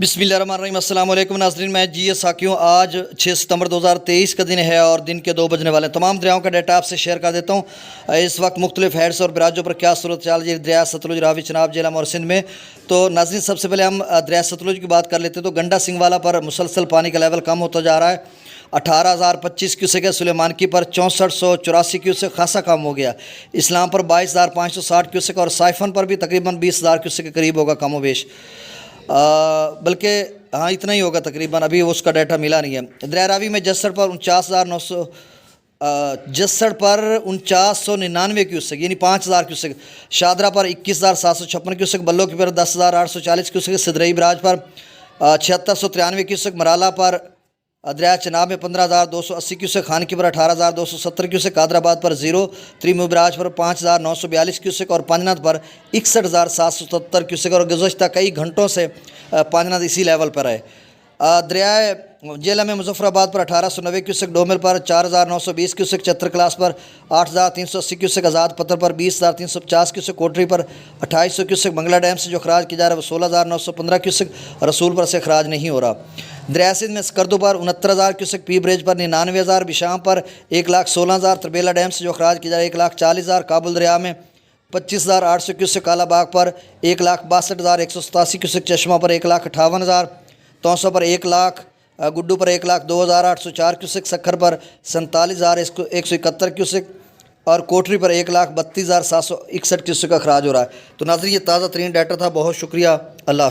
बिस्मिल्लाहिर्रहमानिर्रहीम। अस्सलाम वालेकुम नाज़रीन, मैं जी साकियों। आज 6 सितंबर 2023 का दिन है और दिन के 2 बजने वाले हैं। तमाम दरियाओं का डाटा आपसे शेयर कर देता हूँ। इस वक्त मुख्तलिफ हेड्स और बराजों पर क्या सूरत चाल है दरिया सतलुज, रावी, चनाब, झेलम और सिंध में। तो नाज़रीन, सबसे पहले हम दरिया सतलुज की बात कर लेते हैं। तो गंडा सिंगवाला पर मुसलसल पानी का लेवल कम होता जा रहा है। 18,025 क्यूसेक है। सुलेमानकी पर 6484 क्यूसेक खासा कम हो गया। इस्लाम पर 22,560 क्यूसेक और साइफन पर भी तकरीबन 20,000 क्यूसेक के करीब होगा कम वेश। बल्कि हाँ, इतना ही होगा तकरीबन, अभी उसका डाटा मिला नहीं है। दरिया रावी में जसड़ पर 49,999 क्यूसेक यानी 5,000 क्यूसेक। शादरा पर 21,756 क्यूसेक। बल्लो की पर 10,840 क्यूसेक। सिदरई बराज पर 7693 क्यूसेक। मराला पर दरिया चनाब में 15,280 क्यूसेक। खानकी पर 18,270 क्यूसेक। कादराबाद पर 0। त्रिमू बराज पर 5,942 क्यूसेक और पांजनाथ पर 61,777 क्यूसेक। और गुज़श्ता कई घंटों से पांजनाथ इसी लेवल पर है। दरियाए झेलम में मुजफ्फराबाद पर 1890 क्यूसेक। डोमिल पर 4,920 क्यूसेक। चतर क्लास पर 8,380 क्यूसेक। आज़ाद पत्थर पर 20,350 क्यूसेक। कोटरी पर 2800 क्यूसेक। बंगला डैम से जो खराज किया जा रहा है वो 16,915 क्यूसेक। रसूल पर से खराज नहीं हो रहा। दरिया सिंध में स्कर्दू पर 69,000 क्यूसेक। पी ब्रिज पर 99,000। बिशाम पर 1,16,000। तरबेला डैम से जो खराज किया जा रहा है 1,40,000। काबुल दरिया में 25,800 क्यूसेक। कालाबाग पर 1,62,187 क्यूसेक। चश्मा पर 1,58,000। तौसा पर 1,00,000। गुड्डू पर 1,02,804 क्यूसेक। सखर पर 47,171 क्यूसेक और कोटरी पर 1,32,761 क्यूसेक का खराज हो रहा है। तो नाज़रीन, ये ताज़ा तरीन डाटा था। बहुत शुक्रिया। अल्लाह।